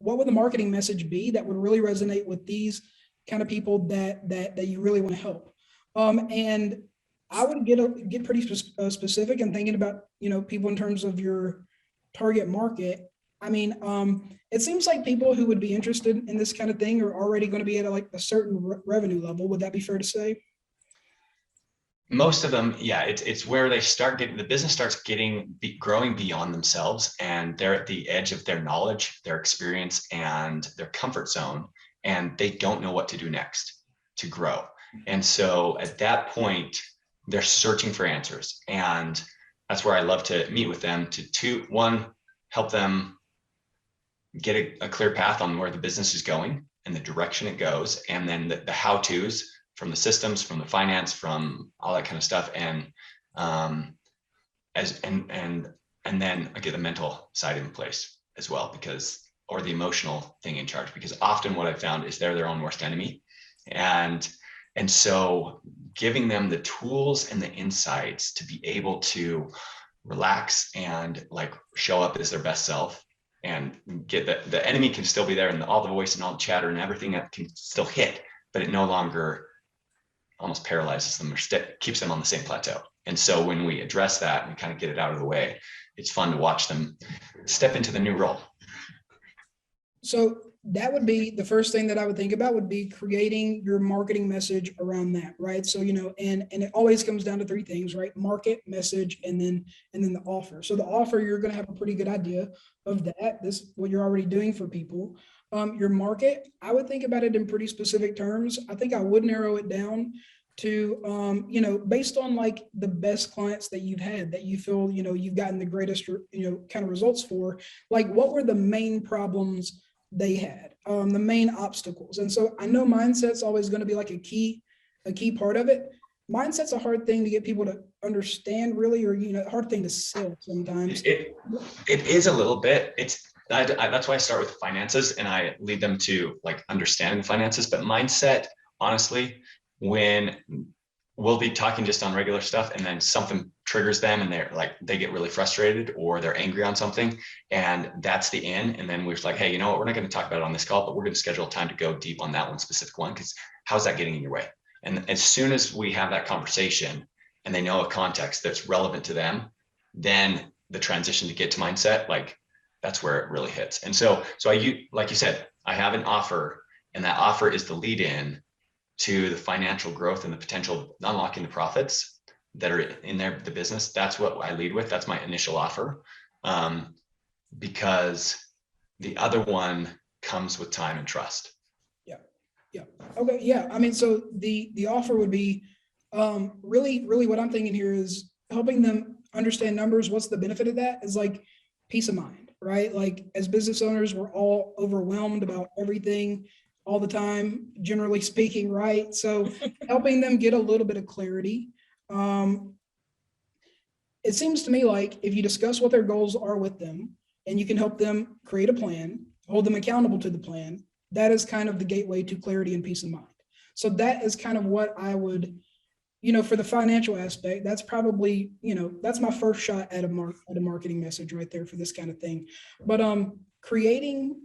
what would the marketing message be that would really resonate with these kind of people that you really want to help? And I would get pretty specific and thinking about, people in terms of your target market. I mean, it seems like people who would be interested in this kind of thing are already going to be at a certain revenue level. Would that be fair to say? Most of them, yeah, it's where they start getting, the business starts growing beyond themselves, and they're at the edge of their knowledge, their experience, and their comfort zone, and they don't know what to do next to grow. And so at that point, they're searching for answers. And that's where I love to meet with them to one, help them get a clear path on where the business is going and the direction it goes. And then the how-tos from the systems, from the finance, from all that kind of stuff. And and then I get the mental side in place as well, or the emotional thing in charge, because often what I've found is they're their own worst enemy. And so giving them the tools and the insights to be able to relax and show up as their best self, and get the enemy can still be there, and all the voice and all the chatter and everything that can still hit, but it no longer almost paralyzes them or keeps them on the same plateau. And so when we address that and kind of get it out of the way, it's fun to watch them step into the new role. So that would be the first thing that I would think about, would be creating your marketing message around that, right? So, and it always comes down to three things, right? Market, message, and then the offer. So the offer, you're going to have a pretty good idea of that. This is what you're already doing for people. Your market, I would think about it in pretty specific terms. I think I would narrow it down to, based on the best clients that you've had, that you feel, you've gotten the greatest, kind of results for, what were the main problems they had, the main obstacles. And so I know mindset's always going to be a key part of it. Mindset's a hard thing to get people to understand, really, or, hard thing to sell sometimes. It is a little bit. That's why I start with finances, and I lead them to understanding finances. But mindset, honestly, when we'll be talking just on regular stuff, and then something triggers them, and they get really frustrated, or they're angry on something, and that's the end. And then we're like, hey, you know what? We're not going to talk about it on this call, but we're going to schedule time to go deep on that one specific one, because how's that getting in your way? And as soon as we have that conversation and they know a context that's relevant to them, then the transition to get to mindset, that's where it really hits. And so like you said, I have an offer, and that offer is the lead in to the financial growth and the potential of unlocking the profits that are in the business. That's what I lead with. That's my initial offer. Because the other one comes with time and trust. Yeah. Okay. Yeah. I mean, so the offer would be, really what I'm thinking here is helping them understand numbers. What's the benefit of that is peace of mind, right? As business owners, we're all overwhelmed about everything all the time, generally speaking, right? So helping them get a little bit of clarity. It seems to me if you discuss what their goals are with them, and you can help them create a plan, hold them accountable to the plan, that is kind of the gateway to clarity and peace of mind. So that is kind of what I would, for the financial aspect, that's probably, that's my first shot at a marketing message right there for this kind of thing. But creating,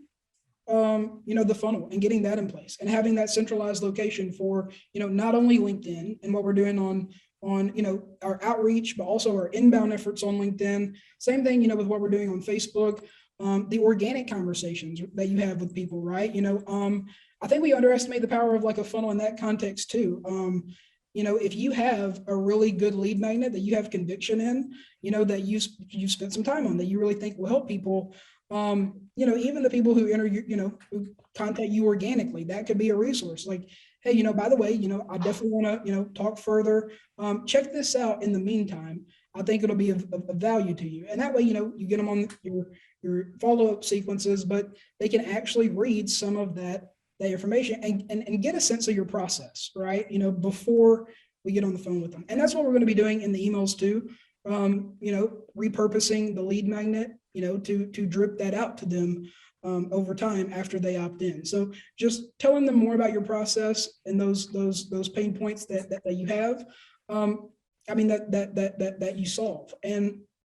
the funnel and getting that in place, and having that centralized location for, not only LinkedIn and what we're doing on our outreach, but also our inbound efforts on LinkedIn. Same thing, with what we're doing on Facebook. The organic conversations that you have with people, right? I think we underestimate the power of a funnel in that context too. If you have a really good lead magnet that you have conviction in, that you've spent some time on, that you really think will help people, even the people who enter, who contact you organically, that could be a resource. Hey, by the way, I definitely want to, talk further. Check this out in the meantime. I think it'll be of value to you. And that way, you get them on your follow-up sequences, but they can actually read some of that information and get a sense of your process, right? Before we get on the phone with them. And that's what we're going to be doing in the emails too. Repurposing the lead magnet, to drip that out to them over time after they opt in. So just telling them more about your process and those pain points that you have. That you solve. And